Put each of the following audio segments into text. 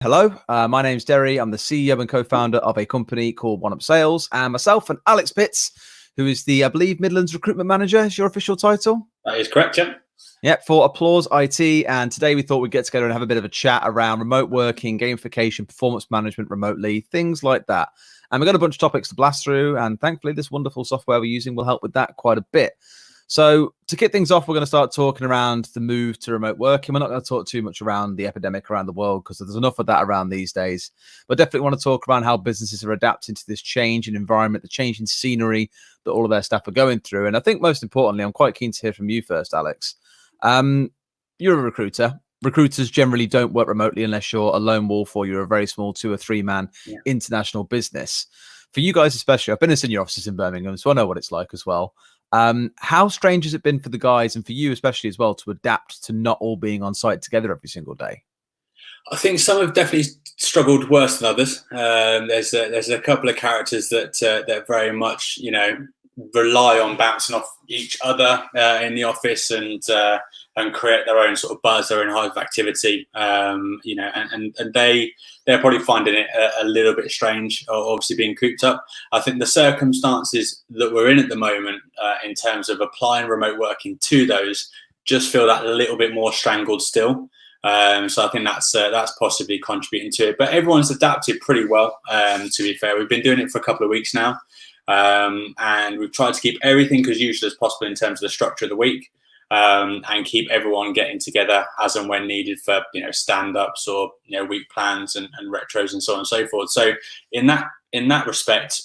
Hello, my name's Derry. I'm the CEO and co-founder of a company called One Up Sales, and myself and Alex Pitts, who is the, I believe, Midlands Recruitment Manager, is your official title? That is correct, yeah. Yep, for Applause IT. And today we thought we'd get together and have a bit of a chat around remote working, gamification, performance management remotely, things like that. And we've got a bunch of topics to blast through, and thankfully this wonderful software we're using will help with that quite a bit. So to kick things off, we're going to start talking around the move to remote working. We're not going to talk too much around the epidemic around the world because there's enough of that around these days. But definitely want to talk around how businesses are adapting to this change in environment, the change in scenery that all of their staff are going through. And I think most importantly, I'm quite keen to hear from you first, Alex. You're a recruiter. Recruiters generally don't work remotely unless you're a lone wolf or you're a very small 2 or 3 man international business. For you guys especially, I've been in your offices in Birmingham, so I know what it's like as well. How strange has it been for the guys and for you especially as well to adapt to not all being on site together every single day? I think some have definitely struggled worse than others. There's a couple of characters that very much, rely on bouncing off each other in the office and create their own sort of buzz, their own hive of activity. And they're probably finding it a little bit strange, obviously being cooped up. I think the circumstances that we're in at the moment, in terms of applying remote working to those, just feel that a little bit more strangled still. So I think that's possibly contributing to it. But everyone's adapted pretty well. To be fair, we've been doing it for a couple of weeks now. And we've tried to keep everything as usual as possible in terms of the structure of the week, and keep everyone getting together as and when needed for stand-ups or week plans and retros and so on and so forth. So in that respect,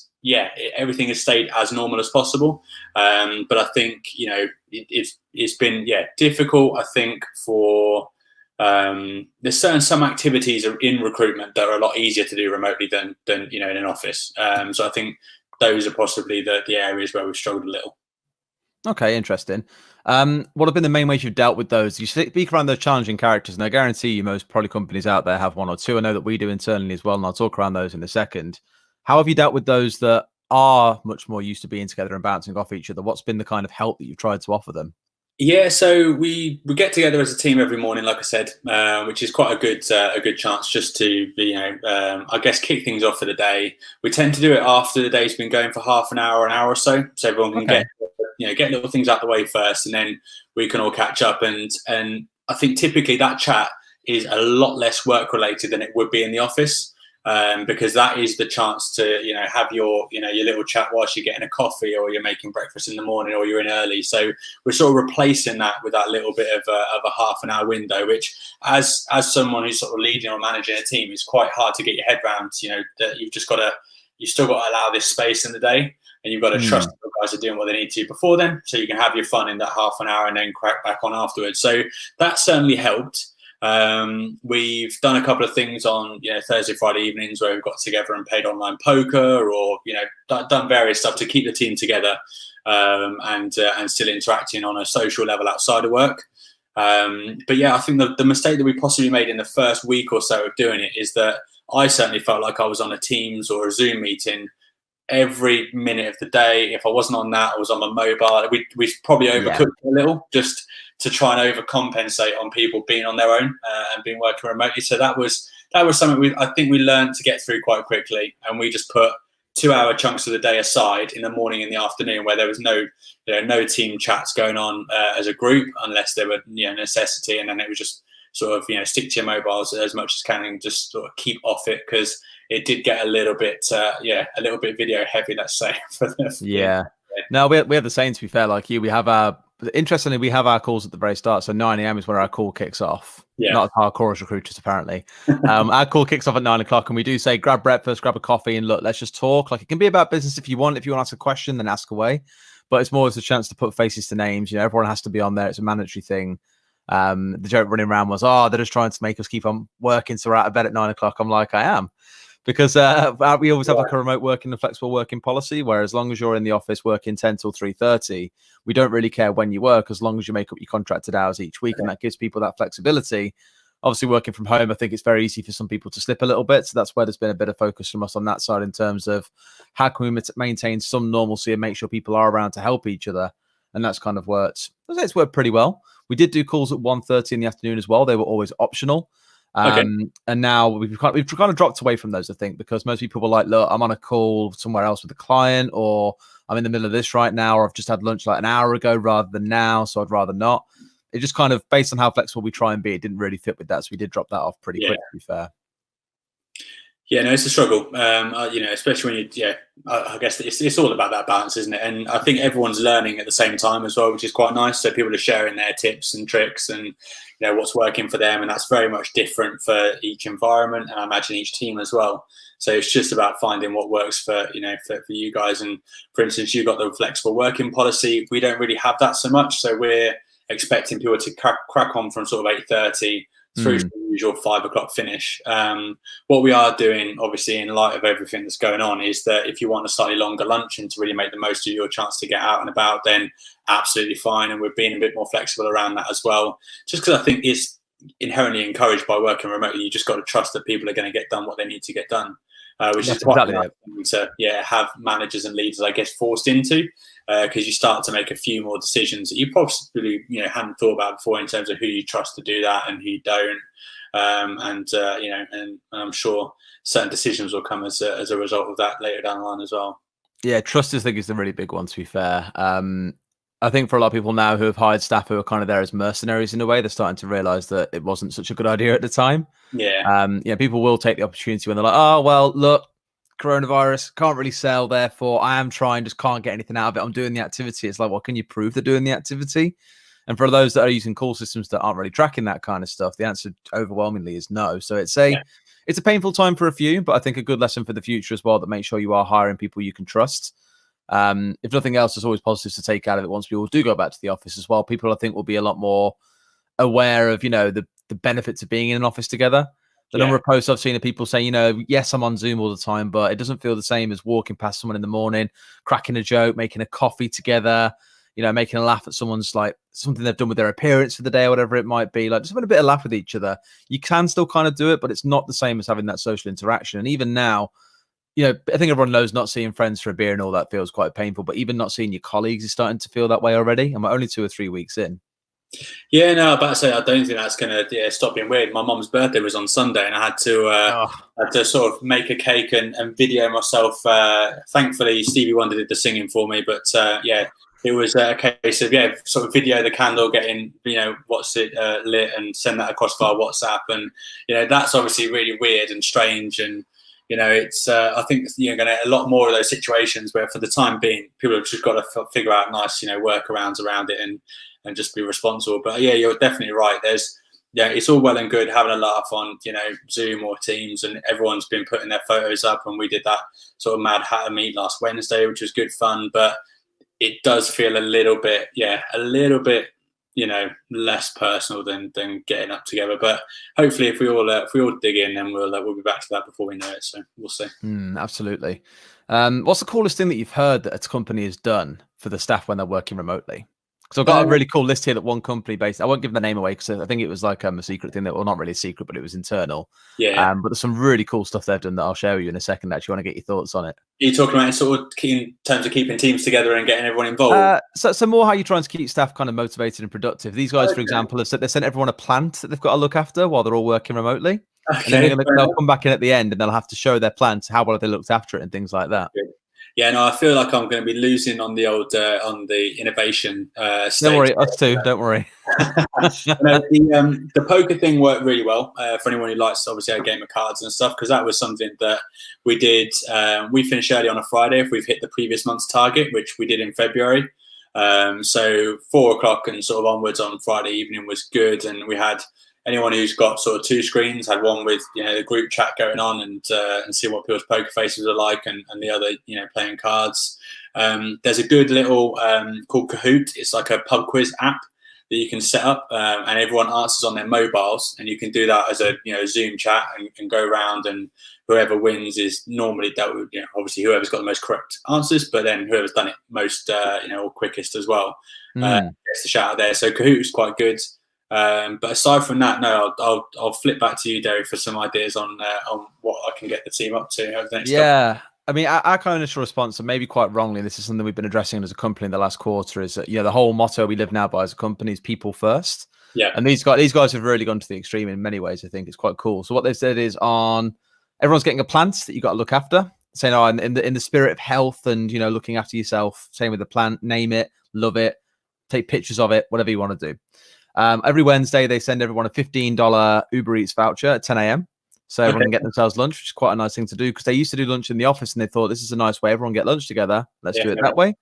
everything has stayed as normal as possible. But I think it's been difficult. I think for there's some activities in recruitment that are a lot easier to do remotely than in an office. So I think those are possibly the areas where we've struggled a little. Okay, interesting. What have been the main ways you've dealt with those? You speak around those challenging characters, and I guarantee you most probably companies out there have 1 or 2. I know that we do internally as well, and I'll talk around those in a second. How have you dealt with those that are much more used to being together and bouncing off each other? What's been the kind of help that you've tried to offer them? Yeah, so we get together as a team every morning, like I said, which is quite a good chance just to I guess kick things off for the day. We tend to do it after the day's been going for half an hour or so everyone can get little things out the way first, and then we can all catch up. And I think typically that chat is a lot less work related than it would be in the office. Because that is the chance to have your your little chat whilst you're getting a coffee or you're making breakfast in the morning or you're in early. So we're sort of replacing that with that little bit of a half an hour window, which as someone who's sort of leading or managing a team is quite hard to get your head around. That you've still got to allow this space in the day, and you've got to trust the guys are doing what they need to before then, so you can have your fun in that half an hour and then crack back on afterwards. So that certainly helped. We've done a couple of things on Thursday, Friday evenings where we've got together and played online poker, or done various stuff to keep the team together, and still interacting on a social level outside of work. But I think the mistake that we possibly made in the first week or so of doing it is that I certainly felt like I was on a Teams or a Zoom meeting every minute of the day. If I wasn't on that, I was on my mobile. We probably overcooked a little, just to try and overcompensate on people being on their own and being working remotely. So that was something I think we learned to get through quite quickly, and we just put 2-hour chunks of the day aside in the morning and the afternoon where there was no team chats going on as a group unless there were necessity, and then it was just sort of stick to your mobiles as much as can and just sort of keep off it, because it did get a little bit video heavy, let's say. No, we have the same, to be fair. Like you, we have our calls at the very start. So 9 a.m. is where our call kicks off. Not as hardcore as recruiters, apparently. Our call kicks off at 9 o'clock, and we do say grab breakfast, grab a coffee, and look, let's just talk. Like, it can be about business if you want. If you want to ask a question, then ask away. But it's more as a chance to put faces to names. Everyone has to be on there. It's a mandatory thing. The joke running around was, they're just trying to make us keep on working, so we're out of bed at 9 o'clock. I'm like, I am. Because we always have like a remote working and flexible working policy, where as long as you're in the office working 10 till 3:30, we don't really care when you work, as long as you make up your contracted hours each week. And that gives people that flexibility. Obviously, working from home, I think it's very easy for some people to slip a little bit. So that's where there's been a bit of focus from us on that side in terms of how can we maintain some normalcy and make sure people are around to help each other. And that's kind of worked. I'd say it's worked pretty well. We did do calls at 1:30 in the afternoon as well. They were always optional. And now we've kind of dropped away from those, I think, because most people were like, look, I'm on a call somewhere else with a client, or I'm in the middle of this right now, or I've just had lunch like an hour ago rather than now, so I'd rather not. It just kind of, based on how flexible we try and be, it didn't really fit with that, so we did drop that off pretty quick, to be fair. Yeah, no, it's a struggle, especially when I guess it's all about that balance, isn't it? And I think everyone's learning at the same time as well, which is quite nice. So people are sharing their tips and tricks and, what's working for them. And that's very much different for each environment, and I imagine each team as well. So it's just about finding what works for you guys. And for instance, you've got the flexible working policy. We don't really have that so much. So we're expecting people to crack on from sort of 8:30 through to the usual 5 o'clock finish. What we are doing, obviously, in light of everything that's going on, is that if you want a slightly longer lunch and to really make the most of your chance to get out and about, then absolutely fine. And we're being a bit more flexible around that as well. Just because I think it's inherently encouraged by working remotely. You just got to trust that people are going to get done what they need to get done, which is quite nice to have managers and leaders, I guess, forced into. Because you start to make a few more decisions that you possibly hadn't thought about before in terms of who you trust to do that and who you don't, and I'm sure certain decisions will come as a result of that later down the line as well. Yeah, trust is the really big one, to be fair. I think for a lot of people now who have hired staff who are kind of there as mercenaries in a way, they're starting to realize that it wasn't such a good idea at the time. People will take the opportunity when they're like, oh well, look, coronavirus, can't really sell, therefore I am trying, just can't get anything out of it. I'm doing the activity. It's like, well, can you prove they're doing the activity? And for those that are using call systems that aren't really tracking that kind of stuff, the answer overwhelmingly is no. So it's a painful time for a few, but I think a good lesson for the future as well, that make sure you are hiring people you can trust. If nothing else, there's always positives to take out of it once people do go back to the office as well. People, I think, will be a lot more aware of, the benefits of being in an office together. The number of posts I've seen of people saying, yes, I'm on Zoom all the time, but it doesn't feel the same as walking past someone in the morning, cracking a joke, making a coffee together, making a laugh at someone's like something they've done with their appearance for the day or whatever it might be. Like just having a bit of laugh with each other. You can still kind of do it, but it's not the same as having that social interaction. And even now, I think everyone knows not seeing friends for a beer and all that feels quite painful, but even not seeing your colleagues is starting to feel that way already. And we're only 2 or 3 weeks in. Yeah, no, I'm about to say I don't think that's going to stop being weird. My mum's birthday was on Sunday, and I had to sort of make a cake and video myself. Thankfully, Stevie Wonder did the singing for me, but it was a case of sort of video the candle, getting what's it lit, and send that across via WhatsApp, and that's obviously really weird and strange, and it's I think going to a lot more of those situations where for the time being people have just got to figure out nice workarounds around it and just be responsible. But you're definitely right. It's all well and good having a laugh on Zoom or Teams, and everyone's been putting their photos up, and we did that sort of Mad Hatter meet last Wednesday, which was good fun. But it does feel a little bit less personal than getting up together. But hopefully, if we all dig in, then we'll be back to that before we know it. So we'll see. Absolutely. What's the coolest thing that you've heard that a company has done for the staff when they're working remotely? So I've got a really cool list here that one company based. I won't give the name away because I think it was like a secret thing that, well, not really a secret, but it was internal. But there's some really cool stuff they've done that I'll share with you in a second. Actually, want to get your thoughts on it. Are you talking about sort of in terms of keeping teams together and getting everyone involved? So more how you're trying to keep staff kind of motivated and productive. These guys, for example, have said they sent everyone a plant that they've got to look after while they're all working remotely. Okay, and then they'll come back in at the end and they'll have to show their plant, how well they looked after it and things like that. Yeah, no, I feel like I'm going to be losing on the old on the innovation stage. Don't worry, us too. Don't worry. The poker thing worked really well for anyone who likes, obviously, our game of cards and stuff, because that was something that we did. We finished early on a Friday if we've hit the previous month's target, which we did in February. So 4 o'clock and sort of onwards on Friday evening was good, and we had anyone who's got sort of 2 screens had one with the group chat going on and see what people's poker faces are like, and the other playing cards. There's a good little called Kahoot. It's like a pub quiz app that you can set up, and everyone answers on their mobiles, and you can do that as a Zoom chat and go around, and whoever wins is normally dealt with obviously whoever's got the most correct answers, but then whoever's done it most or quickest as well gets the shout out there. So Kahoot is quite good. But aside from that, no, I'll flip back to you, Derek, for some ideas on what I can get the team up to over the next couple. I mean, our kind of initial response, and maybe quite wrongly, this is something we've been addressing as a company in the last quarter, is that the whole motto we live now by as a company is people first. Yeah. And these guys have really gone to the extreme in many ways. I think it's quite cool. So what they've said is everyone's getting a plant that you got to look after. Saying, oh, in the spirit of health and, you know, looking after yourself. Same with the plant. Name it, love it, take pictures of it, whatever you want to do. Every Wednesday they send everyone a $15 Uber Eats voucher at 10 a.m. So everyone can get themselves lunch, which is quite a nice thing to do, because they used to do lunch in the office and they thought this is a nice way everyone get lunch together. Let's do it that way.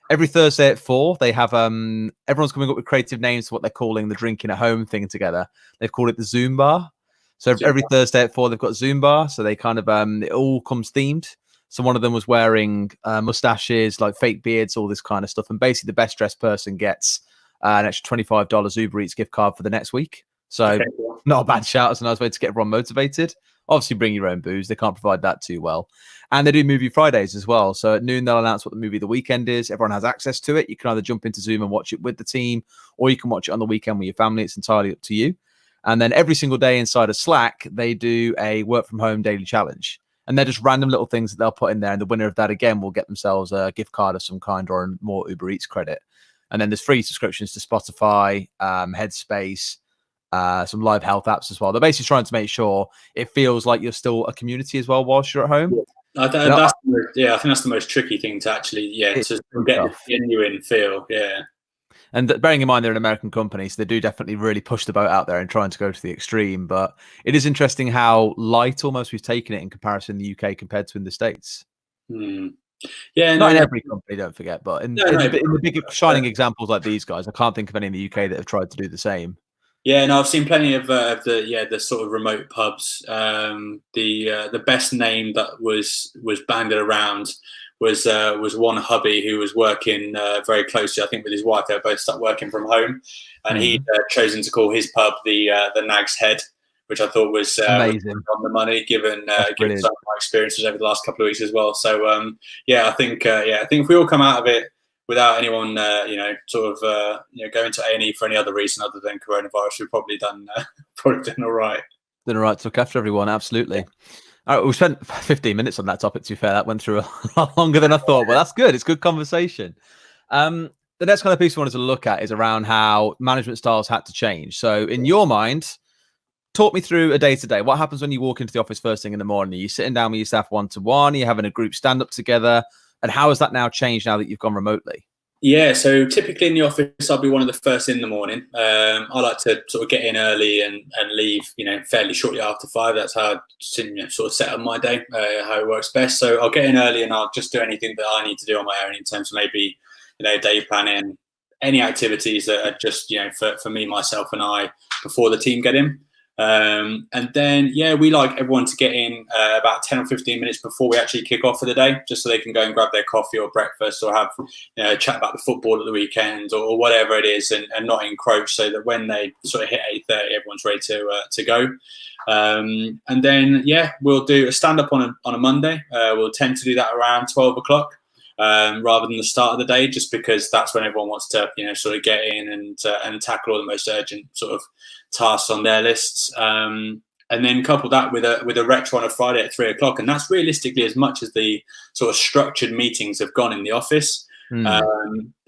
Every Thursday at 4, they have everyone's coming up with creative names for what they're calling the drinking at home thing together. They've called it the Zoom bar. So every Thursday at 4, they've got Zoom bar. So they kind of it all comes themed. So one of them was wearing mustaches, like fake beards, all this kind of stuff. And basically, the best dressed person gets an extra $25 Uber Eats gift card for the next week. So not a bad shout. It's a nice way to get everyone motivated. Obviously, bring your own booze. They can't provide that too well. And they do movie Fridays as well. So at noon, they'll announce what the movie of the weekend is. Everyone has access to it. You can either jump into Zoom and watch it with the team, or you can watch it on the weekend with your family. It's entirely up to you. And then every single day inside of Slack, they do a work from home daily challenge. And they're just random little things that they'll put in there. And the winner of that, again, will get themselves a gift card of some kind or more Uber Eats credit. And then there's free subscriptions to Spotify, Headspace, some live health apps as well. They're basically trying to make sure it feels like you're still a community as well whilst you're at home. I think that's the most tricky thing to actually, to get the genuine feel. Yeah. And bearing in mind they're an American company, so they do definitely really push the boat out there and trying to go to the extreme. But it is interesting how light almost we've taken it in comparison in the UK compared to in the States. Yeah, not in every company, don't forget, but in the big shining examples like these guys, I can't think of any in the UK that have tried to do the same. Yeah, no, I've seen plenty of the sort of remote pubs. The best name that was banded around was one hubby who was working very closely, I think, with his wife. They were both stuck working from home, and he'd chosen to call his pub the Nag's Head, which I thought was amazing on the money, given some of my experiences over the last couple of weeks as well. So I think if we all come out of it without anyone going to A&E for any other reason other than coronavirus, we've probably done all right. Done all right to look after everyone, absolutely. All right, we spent 15 minutes on that topic, to be fair. That went through a lot longer than I thought, but that's good. It's good conversation. The next kind of piece we wanted to look at is around how management styles had to change. So in your mind, talk me through a day-to-day. What happens when you walk into the office first thing in the morning? Are you sitting down with your staff one-to-one? Are you having a group stand-up together? And how has that now changed now that you've gone remotely? Yeah, so typically in the office, I'll be one of the first in the morning. I like to sort of get in early and leave, fairly shortly after 5. That's how I sort of set up my day, how it works best. So I'll get in early and I'll just do anything that I need to do on my own in terms of maybe, day planning, any activities that are just, for me, myself and I before the team get in. And then, we like everyone to get in about 10 or 15 minutes before we actually kick off for the day, just so they can go and grab their coffee or breakfast or have a chat about the football at the weekend or whatever it is, and not encroach, so that when they sort of hit 8:30, everyone's ready to go. And then, we'll do a stand-up on a Monday. We'll tend to do that around 12 o'clock. Rather than the start of the day, just because that's when everyone wants to, sort of get in and tackle all the most urgent sort of tasks on their lists. And then couple that with a retro on a Friday at 3 o'clock. And that's realistically as much as the sort of structured meetings have gone in the office.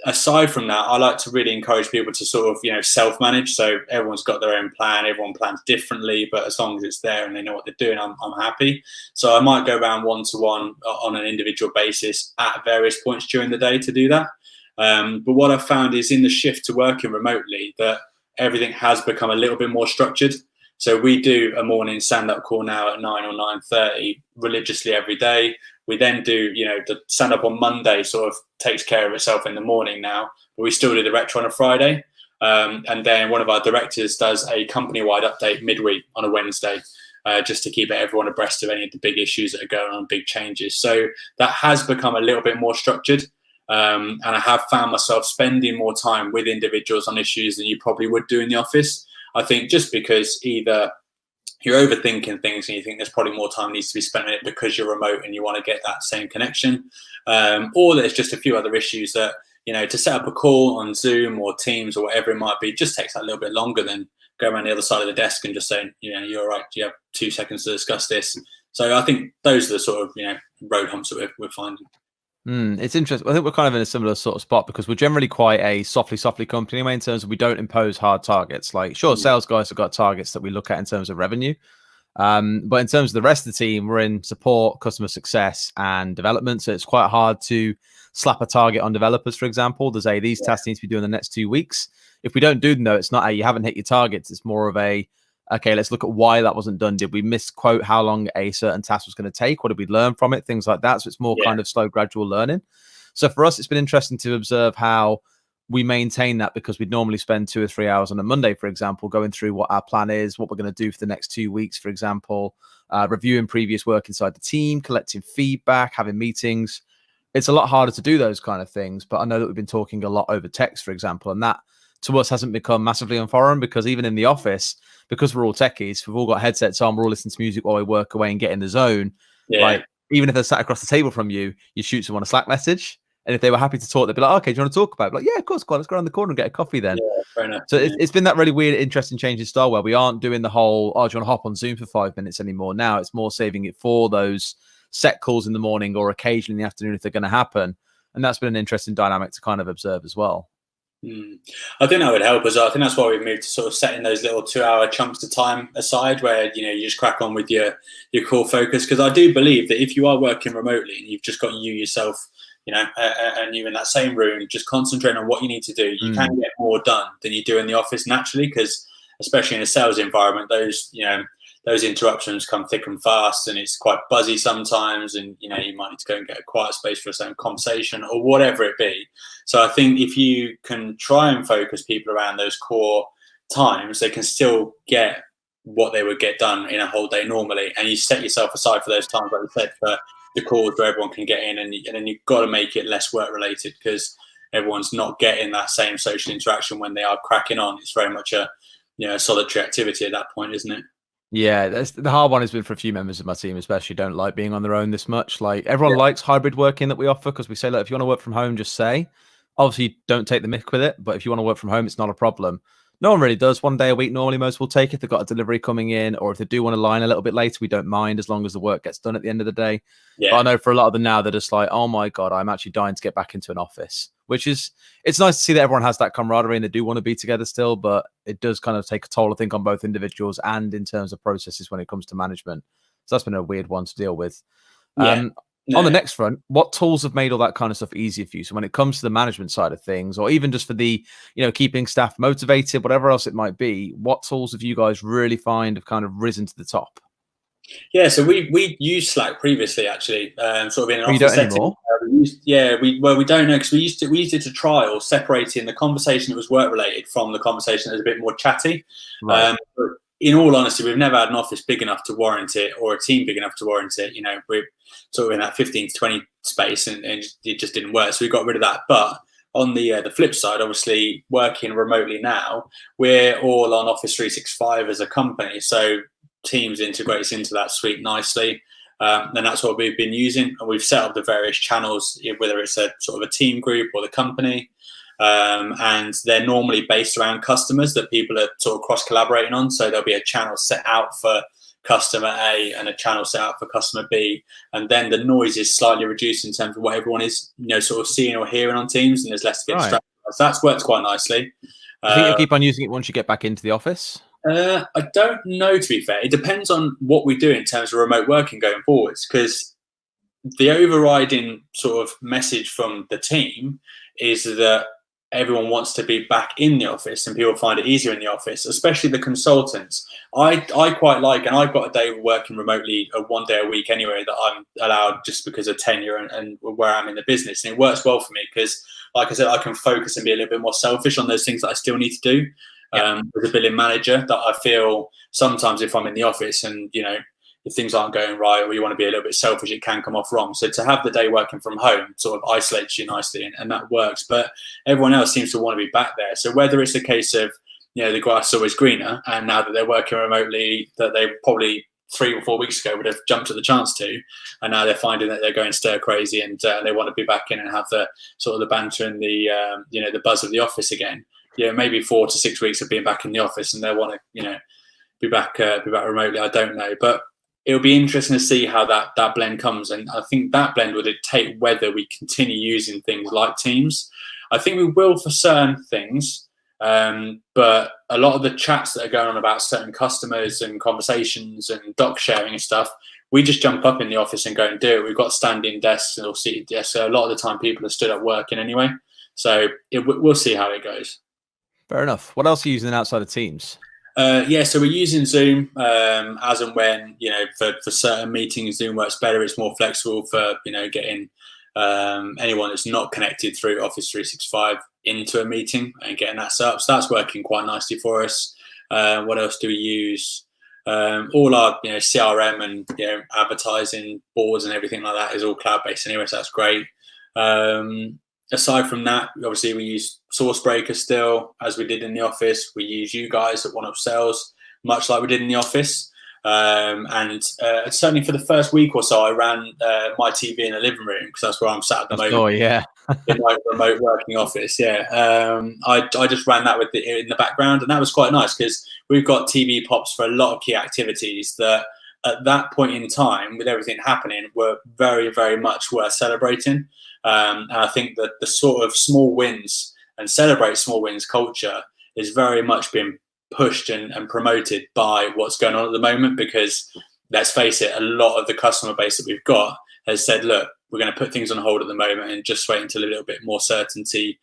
Aside from that, I like to really encourage people to sort of, self-manage. So everyone's got their own plan. Everyone plans differently, but as long as it's there and they know what they're doing, I'm happy. So I might go around one-to-one on an individual basis at various points during the day to do that. But what I've found is in the shift to working remotely, that everything has become a little bit more structured. So we do a morning stand-up call now at 9 or 9:30 religiously every day. We then do, the stand-up on Monday sort of takes care of itself in the morning now, but we still do the retro on a Friday. And then one of our directors does a company-wide update midweek on a Wednesday, just to keep everyone abreast of any of the big issues that are going on, big changes. So that has become a little bit more structured. And I have found myself spending more time with individuals on issues than you probably would do in the office. I think just because either you're overthinking things and you think there's probably more time needs to be spent on it because you're remote and you want to get that same connection, or there's just a few other issues that, to set up a call on Zoom or Teams or whatever it might be, just takes that little bit longer than go around the other side of the desk and just saying, you're all right, do you have 2 seconds to discuss this? So I think those are the sort of, road humps that we're finding. It's interesting. I think we're kind of in a similar sort of spot because we're generally quite a softly company anyway, in terms of we don't impose hard targets. Like, sure, sales guys have got targets that we look at in terms of revenue. But in terms of the rest of the team, we're in support, customer success, and development. So it's quite hard to slap a target on developers, for example. There's these tasks need to be done in the next 2 weeks. If we don't do them, though, it's not you haven't hit your targets. It's more of okay, let's look at why that wasn't done. Did we misquote how long a certain task was going to take? What did we learn from it? Things like that. So it's more kind of slow, gradual learning. So for us, it's been interesting to observe how we maintain that, because we'd normally spend 2 or 3 hours on a Monday, for example, going through what our plan is, what we're going to do for the next 2 weeks, for example, reviewing previous work inside the team, collecting feedback, having meetings. It's a lot harder to do those kind of things. But I know that we've been talking a lot over text, for example, and that to us hasn't become massively unforeign, because even in the office, because we're all techies, we've all got headsets on, we're all listening to music while we work away and get in the zone. Like, even if they're sat across the table from you, you shoot someone a Slack message. And if they were happy to talk, they'd be like, okay, do you want to talk about it? Like, yeah, of course, go on, let's go around the corner and get a coffee then. Yeah, fair enough. So it's been that really weird, interesting change in style where we aren't doing the whole, oh, do you want to hop on Zoom for 5 minutes anymore? Now it's more saving it for those set calls in the morning or occasionally in the afternoon if they're going to happen. And that's been an interesting dynamic to kind of observe as well. I think that would help as well. I think that's why we've moved to sort of setting those little 2-hour chunks of time aside where, you just crack on with your core focus. Because I do believe that if you are working remotely and you've just got you yourself, and you're in that same room, just concentrating on what you need to do, you can get more done than you do in the office naturally, because especially in a sales environment, those interruptions come thick and fast, and it's quite buzzy sometimes, and you might need to go and get a quiet space for a certain conversation or whatever it be. So I think if you can try and focus people around those core times, they can still get what they would get done in a whole day normally, and you set yourself aside for those times, like I said, for the calls where everyone can get in, and then you've got to make it less work related, because everyone's not getting that same social interaction when they are cracking on. It's very much a solitary activity at that point, isn't it? Yeah, that's the hard one has been for a few members of my team, especially don't like being on their own this much. Like, everyone likes hybrid working that we offer, because we say, look, if you want to work from home, just say. Obviously, don't take the mick with it, but if you want to work from home, it's not a problem. No one really does. 1 day a week, normally most will take if they've got a delivery coming in, or if they do want to line a little bit later, we don't mind as long as the work gets done at the end of the day. Yeah. But I know for a lot of them now, they're just like, oh my God, I'm actually dying to get back into an office, it's nice to see that everyone has that camaraderie and they do want to be together still, but it does kind of take a toll, I think, on both individuals and in terms of processes when it comes to management. So that's been a weird one to deal with. On the next front, what tools have made all that kind of stuff easier for you? So when it comes to the management side of things, or even just for the, keeping staff motivated, whatever else it might be, what tools have you guys really find have kind of risen to the top? Yeah, so we used Slack previously, actually, sort of in an office setting. Anymore? We don't know, because we used it to trial separating the conversation that was work related from the conversation that was a bit more chatty. Right. But in all honesty, we've never had an office big enough to warrant it, or a team big enough to warrant it. We're sort of in that 15 to 20 space, and it just didn't work. So we got rid of that. But on the flip side, obviously working remotely now, we're all on Office 365 as a company. So Teams integrates into that suite nicely. And that's what we've been using. And we've set up the various channels, whether it's a sort of a team group or the company. And they're normally based around customers that people are sort of cross collaborating on. So there'll be a channel set out for customer A and a channel set out for customer B. And then the noise is slightly reduced in terms of what everyone is, sort of seeing or hearing on Teams, and there's less to get distracted. So that's worked quite nicely. I think you'll keep on using it once you get back into the office? I don't know, to be fair. It depends on what we do in terms of remote working going forwards, because the overriding sort of message from the team is that everyone wants to be back in the office, and people find it easier in the office, especially the consultants. I quite like, and I've got a day working remotely 1 day a week anyway that I'm allowed just because of tenure and where I'm in the business. And it works well for me because, like I said, I can focus and be a little bit more selfish on those things that I still need to do. As a billing manager, that I feel sometimes if I'm in the office and, if things aren't going right, or you want to be a little bit selfish, it can come off wrong. So to have the day working from home sort of isolates you nicely, and that works. But everyone else seems to want to be back there. So whether it's a case of, the grass is always greener, and now that they're working remotely, that they probably 3 or 4 weeks ago would have jumped at the chance to, and now they're finding that they're going stir crazy, and they want to be back in and have the sort of the banter and the the buzz of the office again. Maybe 4 to 6 weeks of being back in the office, and they want to be back remotely. I don't know, but it'll be interesting to see how that blend comes, and I think that blend will dictate whether we continue using things like Teams. I think we will for certain things, but a lot of the chats that are going on about certain customers and conversations and doc sharing and stuff, we just jump up in the office and go and do it. We've got standing desks and seated desks, so a lot of the time people are stood up working anyway. So we'll see how it goes. Fair enough. What else are you using outside of Teams? Yeah, so we're using Zoom as and when, for certain meetings, Zoom works better. It's more flexible for, getting anyone that's not connected through Office 365 into a meeting and getting that set up. So that's working quite nicely for us. What else do we use? All our CRM and advertising boards and everything like that is all cloud-based anyway, so that's great. Aside from that, obviously we use Sourcebreaker still, as we did in the office. We use you guys at One Up Sales, much like we did in the office. And certainly for the first week or so, I ran my TV in the living room because that's where I'm sat at the moment. Oh, yeah. In my remote working office, yeah. I just ran that in the background, and that was quite nice because we've got TV pops for a lot of key activities that at that point in time, with everything happening, were very, very much worth celebrating. And I think that the sort of small wins and celebrate small wins culture is very much being pushed and promoted by what's going on at the moment, because let's face it, a lot of the customer base that we've got has said, look, we're going to put things on hold at the moment and just wait until a little bit more certainty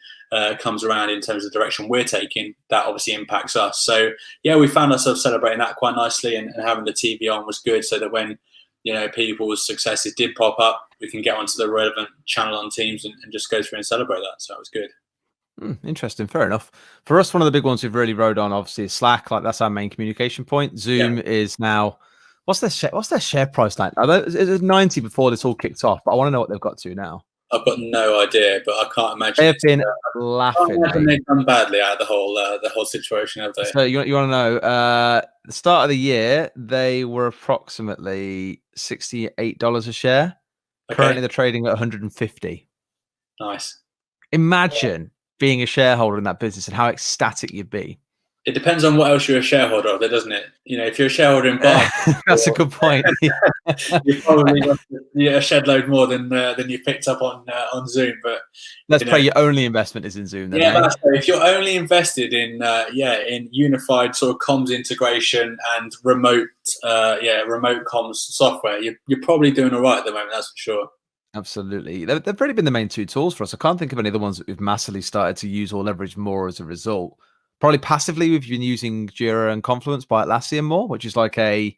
comes around in terms of the direction we're taking. That obviously impacts us. So yeah, we found ourselves celebrating that quite nicely, and having the TV on was good, so that when people's successes did pop up, we can get onto the relevant channel on Teams and just go through and celebrate that. So that was good. Interesting. Fair enough. For us, one of the big ones we've really rode on, obviously, is Slack. Like, that's our main communication point. Zoom is now, what's their share price like? It was 90 before this all kicked off, but I want to know what they've got to now. I've got no idea, but I can't imagine they have been laughing. They've done badly out of the whole situation, have they? So you want to know? The start of the year, they were approximately $68 a share. Okay. Currently, they're trading at 150. Nice. Imagine being a shareholder in that business and how ecstatic you'd be. It depends on what else you're a shareholder of, doesn't it? If you're a shareholder in Bar, that's a good point. You probably got a shed load more than you picked up on Zoom. But let's play your only investment is in Zoom. Then, that's right. If you're only invested in unified sort of comms integration and remote comms software, you're probably doing all right at the moment. That's for sure. Absolutely. They've probably been the main two tools for us. I can't think of any other ones that we've massively started to use or leverage more as a result. Probably passively, we've been using Jira and Confluence by Atlassian more, which is like a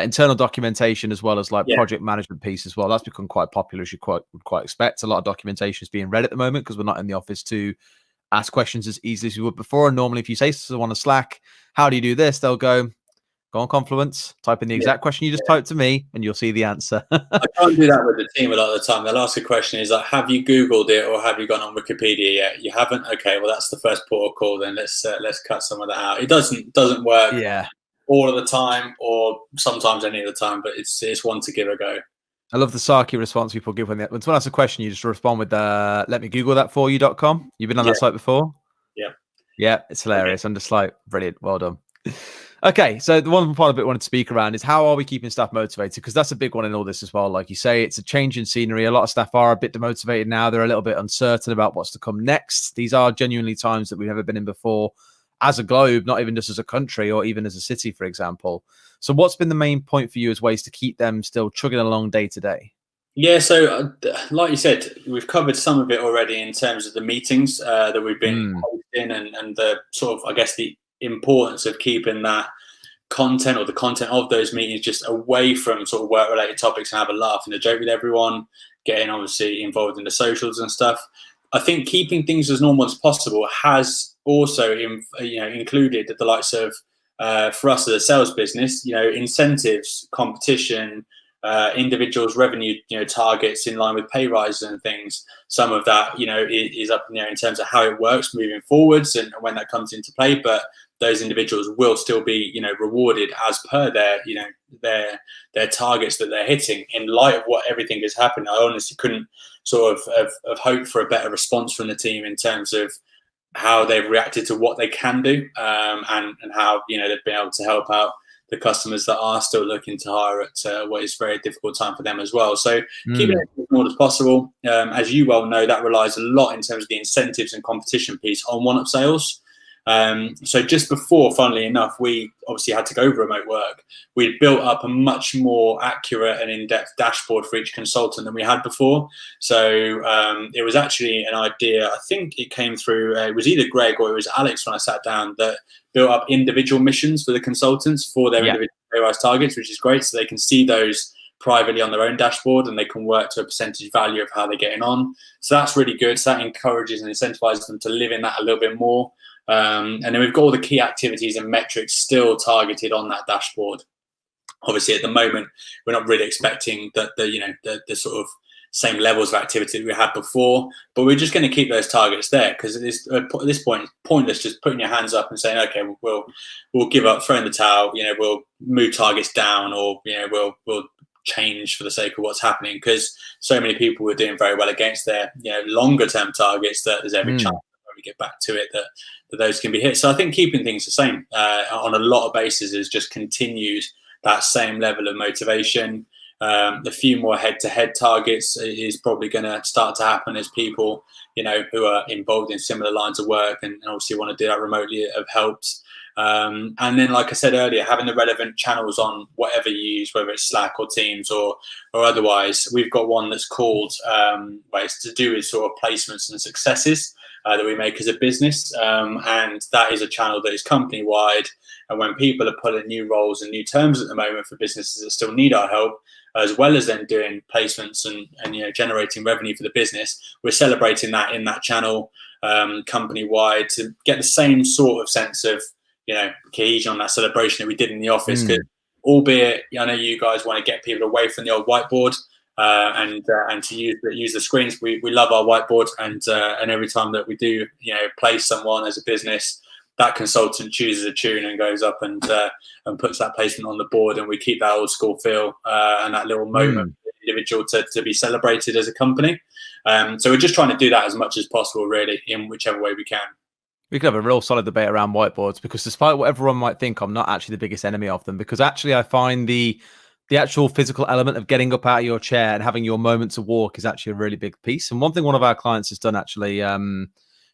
internal documentation as well as like project management piece as well. That's become quite popular, as you would quite expect. A lot of documentation is being read at the moment because we're not in the office to ask questions as easily as we would before. And normally if you say to someone on Slack, how do you do this? They'll go on Confluence, type in the exact question you just typed to me, and you'll see the answer. I can't do that with the team a lot of the time. They'll ask a question is like, have you Googled it or have you gone on Wikipedia yet? You haven't? Okay, well, that's the first port of call. Then let's cut some of that out. It doesn't work all of the time, or sometimes any of the time, but it's one to give a go. I love the sarky response people give when someone asks a question. You just respond with let me Google that for you.com. You've been on that site before? Yeah, it's hilarious. I'm just like, brilliant, well done. Okay, so the one part of it I wanted to speak around is how are we keeping staff motivated? Because that's a big one in all this as well. Like you say, it's a change in scenery. A lot of staff are a bit demotivated now. They're a little bit uncertain about what's to come next. These are genuinely times that we've never been in before as a globe, not even just as a country or even as a city, for example. So what's been the main point for you as ways to keep them still chugging along day to day? Yeah, so like you said, we've covered some of it already in terms of the meetings that we've been hosting and the sort of, I guess, the importance of keeping that content or the content of those meetings just away from sort of work related topics and have a laugh and a joke with everyone, getting obviously involved in the socials and stuff. I think keeping things as normal as possible has also included the likes of for us as a sales business, incentives, competition, individuals' revenue targets in line with pay rises and things. Some of that is up in there in terms of how it works moving forwards and when that comes into play, but those individuals will still be rewarded as per their targets that they're hitting. In light of what everything has happened, I honestly couldn't sort of hoped for a better response from the team in terms of how they've reacted to what they can do and how they've been able to help out the customers that are still looking to hire at what is a very difficult time for them as well. So keeping it as broad as possible. As you well know, that relies a lot in terms of the incentives and competition piece on one-up sales. So just before, funnily enough, we obviously had to go remote work. We'd built up a much more accurate and in-depth dashboard for each consultant than we had before. So it was actually an idea, I think it came through, it was either Greg or it was Alex when I sat down, that built up individual missions for the consultants for their individual pay-rise targets, which is great. So they can see those privately on their own dashboard and they can work to a percentage value of how they're getting on. So that's really good. So that encourages and incentivizes them to live in that a little bit more. And then we've got all the key activities and metrics still targeted on that dashboard. Obviously, at the moment, we're not really expecting that the sort of same levels of activity that we had before, but we're just going to keep those targets there because at this point, it's pointless just putting your hands up and saying, okay, we'll give up, throwing the towel, we'll move targets down, or we'll change for the sake of what's happening, because so many people were doing very well against their longer term targets that there's every chance when we get back to it that those can be hit. So I think keeping things the same on a lot of bases is just continued that same level of motivation. A few more head-to-head targets is probably going to start to happen as people who are involved in similar lines of work and obviously want to do that remotely have helped. And then, like I said earlier, having the relevant channels on whatever you use, whether it's Slack or Teams or otherwise. We've got one that's called it's to do with sort of placements and successes that we make as a business, and that is a channel that is company wide. And when people are pulling new roles and new terms at the moment for businesses that still need our help, as well as then doing placements and generating revenue for the business, we're celebrating that in that channel company wide to get the same sort of sense of cohesion on that celebration that we did in the office. Because albeit I know you guys want to get people away from the old whiteboard and to use the screens, we love our whiteboard, and every time that we do place someone as a business, that consultant chooses a tune and goes up and puts that placement on the board, and we keep that old school feel and that little moment for the individual to be celebrated as a company. So we're just trying to do that as much as possible, really, in whichever way we can. We could have a real solid debate around whiteboards, because despite what everyone might think, I'm not actually the biggest enemy of them, because actually I find the actual physical element of getting up out of your chair and having your moment to walk is actually a really big piece. And one thing one of our clients has done actually in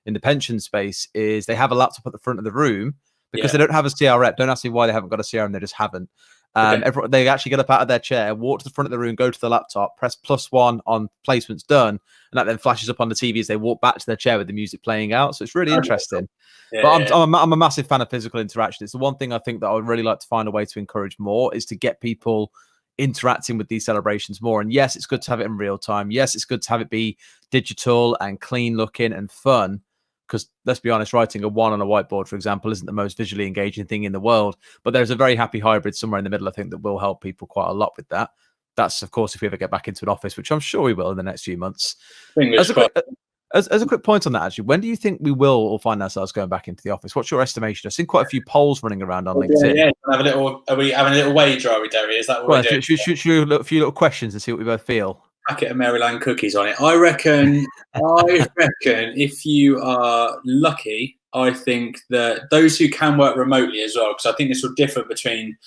the pension space is they have a laptop at the front of the room because they don't have a CR rep. Don't ask me why they haven't got a CRM, they just haven't. They actually get up out of their chair, walk to the front of the room, go to the laptop, press +1 on placements done, and that then flashes up on the TV as they walk back to their chair with the music playing out. So it's really interesting. But I'm a massive fan of physical interaction. It's the one thing I think that I would really like to find a way to encourage more, is to get people interacting with these celebrations more. And yes, it's good to have it in real time. Yes, it's good to have it be digital and clean looking and fun. Because let's be honest, writing a 1 on a whiteboard, for example, isn't the most visually engaging thing in the world. But there's a very happy hybrid somewhere in the middle, I think, that will help people quite a lot with that. That's, of course, if we ever get back into an office, which I'm sure we will in the next few months. As a quick point on that, actually, when do you think we will all find ourselves going back into the office? What's your estimation? I've seen quite a few polls running around on LinkedIn. Yeah, are we having a little wager, are we, Derry? Is that what we're doing? Should we look a few little questions and see what we both feel? Packet of Maryland cookies on it. I reckon if you are lucky, I think that those who can work remotely as well, because I think this will differ between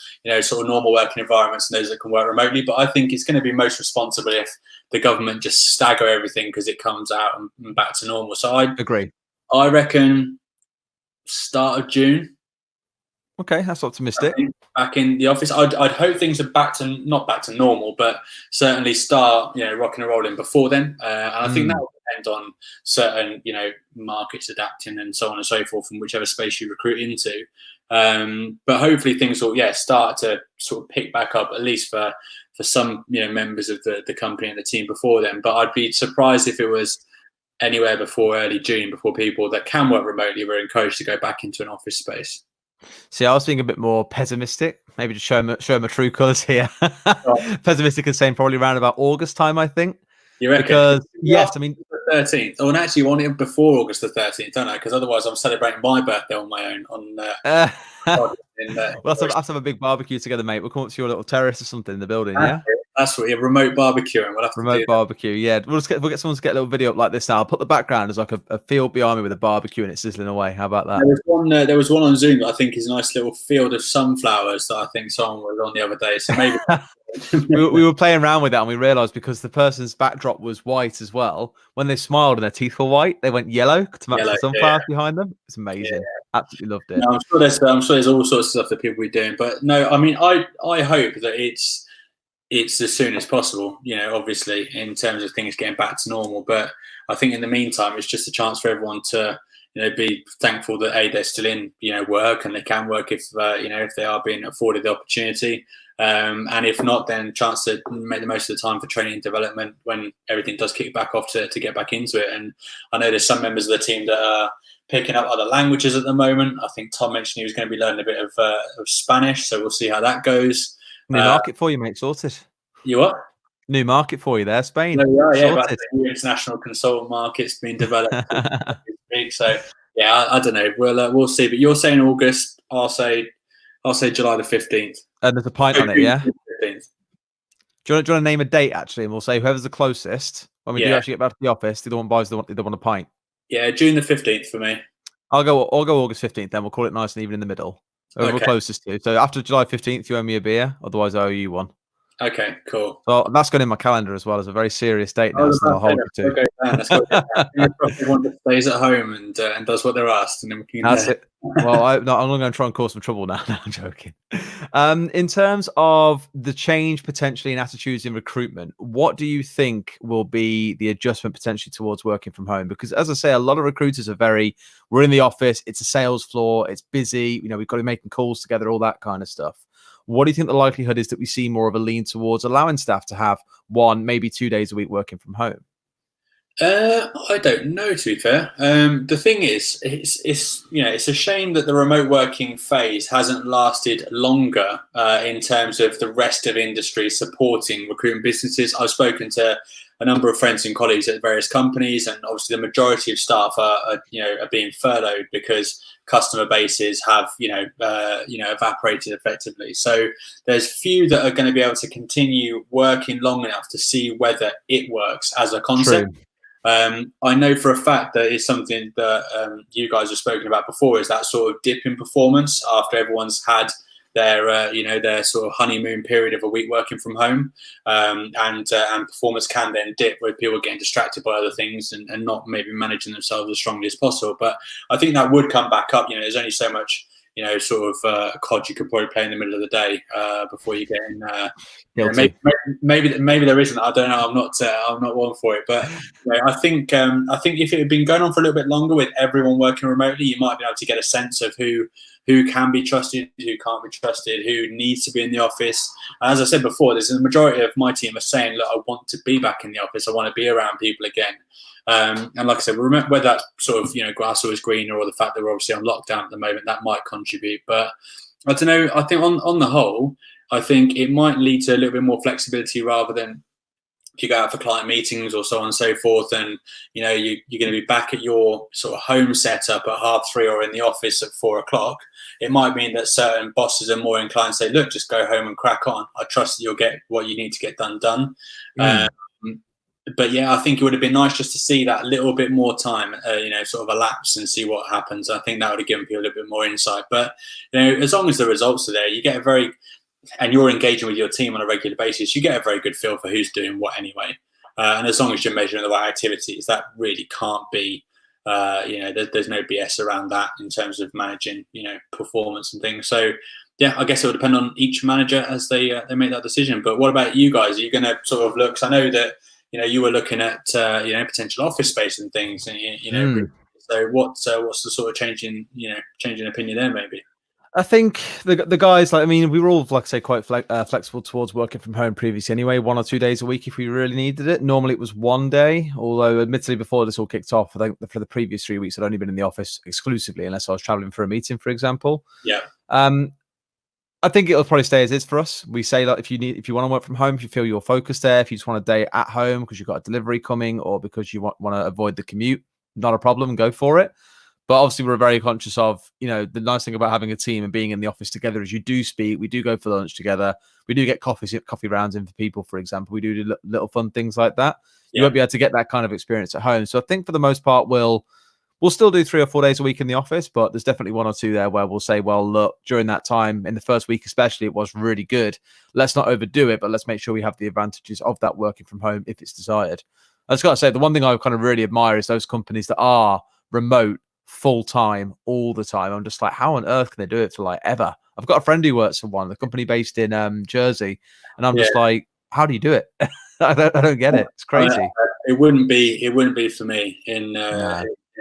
sort of normal working environments and those that can work remotely. But I think it's going to be most responsible if the government just stagger everything because it comes out and back to normal. So I agree. I reckon start of June. Okay, that's optimistic. Back in the office, I'd hope things are not back to normal, but certainly start rocking and rolling before then. And I think that will depend on certain markets adapting and so on and so forth from whichever space you recruit into. But hopefully things will start to sort of pick back up, at least for some members of the company and the team before then. But I'd be surprised if it was anywhere before early June before people that can work remotely were encouraged to go back into an office space. See, I was being a bit more pessimistic. Maybe just show my true colours here. Pessimistic and saying probably around about August time, I think. You reckon? Because yes, I mean the 13th. Oh, and actually, you want it before August the 13th, don't I? Because otherwise, I'm celebrating my birthday on my own. We'll have to have a big barbecue together, mate. We'll come up to your little terrace or something in the building, yeah. That's what, remote barbecuing. We'll have to remote barbecue. Yeah, we'll get someone to get a little video up like this now. I'll put the background as like a field behind me with a barbecue and it's sizzling away. How about that? There was one on Zoom that I think is a nice little field of sunflowers that I think someone was on the other day. So maybe we were playing around with that and we realized because the person's backdrop was white as well, when they smiled and their teeth were white, they went yellow to match the sunflowers behind them. It's amazing. Yeah. Absolutely loved it. No, I'm sure there's all sorts of stuff that people are doing, but no, I mean, I hope that it's as soon as possible, obviously in terms of things getting back to normal. But I think in the meantime, it's just a chance for everyone to, be thankful that they're still in, work and they can work if they are being afforded the opportunity. And if not, then a chance to make the most of the time for training and development when everything does kick back off to get back into it. And I know there's some members of the team that are picking up other languages at the moment. I think Tom mentioned he was going to be learning a bit of Spanish, so we'll see how that goes. New market for you, mate. Sorted. You what? New market for you there, Spain. No, yeah, but the new international consultant market's been developed. So yeah, I don't know. We'll see. But you're saying August. I'll say July the 15th. And there's a pint on it, yeah. 15th. Do you want to name a date actually, and we'll say whoever's the closest when we do actually get back to the office. The other one buys the other one a pint. Yeah, June the 15th for me. I'll go August 15th. Then we'll call it nice and even in the middle. Whoever we're closest to. So after July 15th, you owe me a beer. Otherwise, I owe you one. Okay, cool. So that's going in my calendar as well as a very serious date now. So I'll hold you to. Everyone stays at home and does what they're asked, and then we can. That's it. Well, I'm going to try and cause some trouble now. No, I'm joking. In terms of the change potentially in attitudes in recruitment, what do you think will be the adjustment potentially towards working from home? Because as I say, a lot of recruiters are we're in the office, it's a sales floor, it's busy, we've got to be making calls together, all that kind of stuff. What do you think the likelihood is that we see more of a lean towards allowing staff to have 1, maybe 2 days a week working from home? I don't know, to be fair. The thing is, it's a shame that the remote working phase hasn't lasted longer in terms of the rest of industry supporting recruitment businesses. I've spoken to a number of friends and colleagues at various companies, and obviously the majority of staff are being furloughed because customer bases have evaporated effectively. So there's few that are going to be able to continue working long enough to see whether it works as a concept. True. I know for a fact that it's something that you guys have spoken about before, is that sort of dip in performance after everyone's had their sort of honeymoon period of a week working from home, and performance can then dip where people are getting distracted by other things and not maybe managing themselves as strongly as possible. But I think that would come back up. There's only so much sort of COD you could probably play in the middle of the day before you get in. Maybe there isn't. I don't know. I'm not one for it. But I think if it had been going on for a little bit longer with everyone working remotely, you might be able to get a sense of who can be trusted, who can't be trusted, who needs to be in the office. And as I said before, there's a majority of my team are saying, look, I want to be back in the office. I want to be around people again. And like I said, remember whether that's sort of, grass always greener, or the fact that we're obviously on lockdown at the moment, that might contribute. But I don't know. I think on the whole, I think it might lead to a little bit more flexibility rather than if you go out for client meetings or so on and so forth, and you're going to be back at your sort of home setup at 3:30 or in the office at 4:00. It might mean that certain bosses are more inclined to say, look, just go home and crack on. I trust that you'll get what you need to get done. But yeah, I think it would have been nice just to see that little bit more time, sort of elapse and see what happens. I think that would have given people a little bit more insight. But as long as the results are there, you get and you're engaging with your team on a regular basis, you get a very good feel for who's doing what anyway. And as long as you're measuring the right activities, that really can't be, there's no BS around that in terms of managing, performance and things. So yeah, I guess it will depend on each manager as they make that decision. But what about you guys? Are you going to sort of look? 'Cause I know that you were looking at potential office space and things, and So what's the sort of changing opinion there maybe? I think the guys, we were all, like I say, quite flexible towards working from home previously anyway, 1 or 2 days a week if we really needed it. Normally it was 1 day, although admittedly before this all kicked off, I think for the previous 3 weeks I'd only been in the office exclusively unless I was traveling for a meeting, for example. Yeah. I think it'll probably stay as is for us. We say that if you want to work from home, if you feel you're focused there, if you just want a day at home because you've got a delivery coming or because you want to avoid the commute, not a problem, go for it. But obviously, we're very conscious of, the nice thing about having a team and being in the office together is you do speak. We do go for lunch together. We do get coffee rounds in for people, for example. We do little fun things like that. You won't be able to get that kind of experience at home. So I think for the most part, we'll still do 3 or 4 days a week in the office, but there's definitely 1 or 2 there where we'll say, well, look, during that time, in the first week especially, it was really good. Let's not overdo it, but let's make sure we have the advantages of that working from home if it's desired. I just got to say, the one thing I kind of really admire is those companies that are remote full-time all the time. I'm just like, how on earth can they do it for like ever? I've got a friend who works for one, the company based in Jersey, and I'm just like, how do you do it? I don't get it. It's crazy. It wouldn't be for me in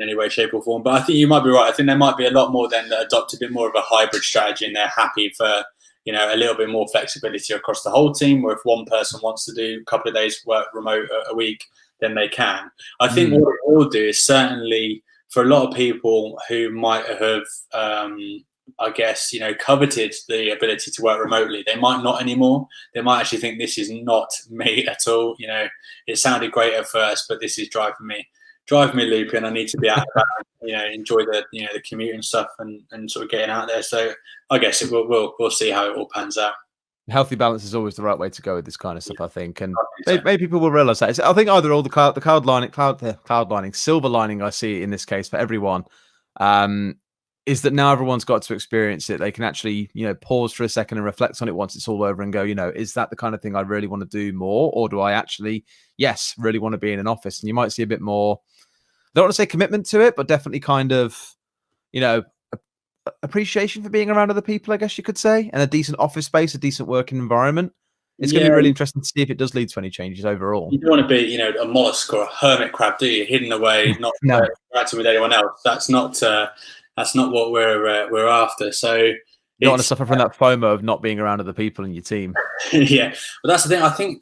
any way, shape, or form. But I think you might be right. I think there might be a lot more then that adopt a bit more of a hybrid strategy, and they're happy for a little bit more flexibility across the whole team. Or if one person wants to do a couple of days work remote a week, then they can. I think what it will do is certainly for a lot of people who might have, I guess, coveted the ability to work remotely, they might not anymore. They might actually think this is not me at all. It sounded great at first, but this is driving me loopy, and I need to be out about, enjoy the the commute and stuff, and sort of getting out there. So I guess we'll see how it all pans out. Healthy balance is always the right way to go with this kind of stuff, I think, and maybe people will realize that. I think either all the cloud lining, silver lining I see in this case for everyone, is that now everyone's got to experience it. They can actually, pause for a second and reflect on it once it's all over and go, is that the kind of thing I really want to do more, or do I actually, really want to be in an office? And you might see a bit more, I don't want to say commitment to it, but definitely kind of, appreciation for being around other people, I guess you could say, and a decent office space, a decent working environment. It's going to be really interesting to see if it does lead to any changes overall. You don't want to be, a mollusk or a hermit crab, do you? Hidden away, not interacting with anyone else. That's not what we're after. So you don't want to suffer from that FOMO of not being around other people in your team. Yeah, but that's the thing. I think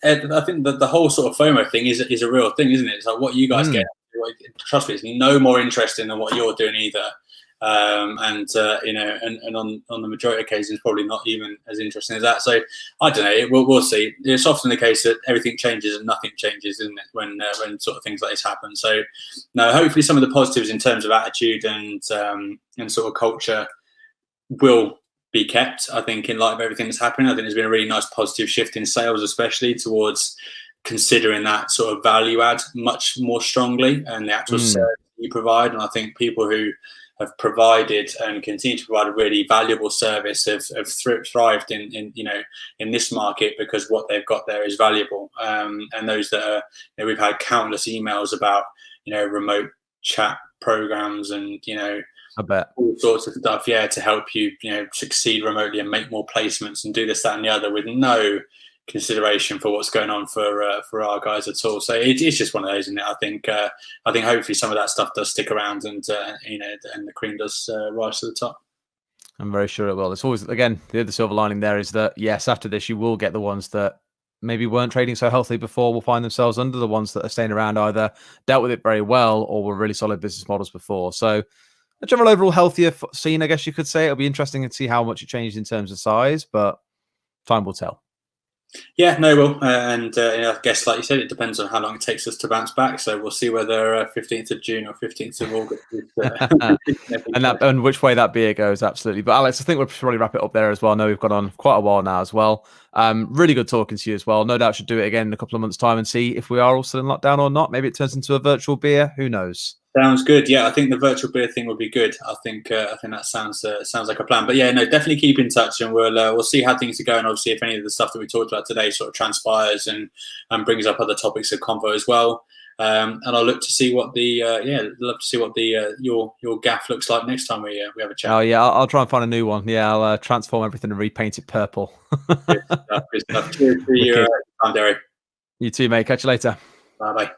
that the whole sort of FOMO thing is a real thing, isn't it? It's like what you guys get. Trust me, it's no more interesting than what you're doing either. And on the majority of cases, probably not even as interesting as that. So I don't know. We'll see. It's often the case that everything changes and nothing changes, isn't it? When sort of things like this happen. So no, hopefully some of the positives in terms of attitude and sort of culture will be kept. I think in light of everything that's happening, I think there's been a really nice positive shift in sales, especially towards considering that sort of value add much more strongly and the actual service you provide. And I think people who have provided and continue to provide a really valuable service have thrived in this market because what they've got there is valuable. And those that are, we've had countless emails about, remote chat programs and, I bet all sorts of stuff, to help you, succeed remotely and make more placements and do this, that, and the other with no consideration for what's going on for our guys at all. So it's just one of those, isn't it? I think hopefully some of that stuff does stick around and and the cream does rise to the top. I'm very sure it will. It's always, again, the other silver lining there is that yes, after this you will get the ones that maybe weren't trading so healthily before will find themselves under the ones that are staying around, either dealt with it very well or were really solid business models before. So a general overall healthier scene, I guess you could say. It'll be interesting to see how much it changes in terms of size, but time will tell. Yeah, no, well, and I guess, like you said, it depends on how long it takes us to bounce back. So we'll see whether 15th of June or 15th of August. and which way that beer goes, absolutely. But Alex, I think we'll probably wrap it up there as well. I know we've got on quite a while now as well. Really good talking to you as well. No doubt should do it again in a couple of months' time and see if we are all still in lockdown or not. Maybe it turns into a virtual beer. Who knows? Sounds good. Yeah, I think the virtual beer thing would be good. I think that sounds like a plan. But yeah, no, definitely keep in touch, and we'll see how things are going. Obviously, if any of the stuff that we talked about today sort of transpires and brings up other topics of convo as well. And I'll look to see what your gaff looks like next time we have a chat. Oh yeah, I'll try and find a new one. Yeah, I'll transform everything and repaint it purple. Good stuff. Cheers to you, Derek. You too, mate. Catch you later. Bye bye.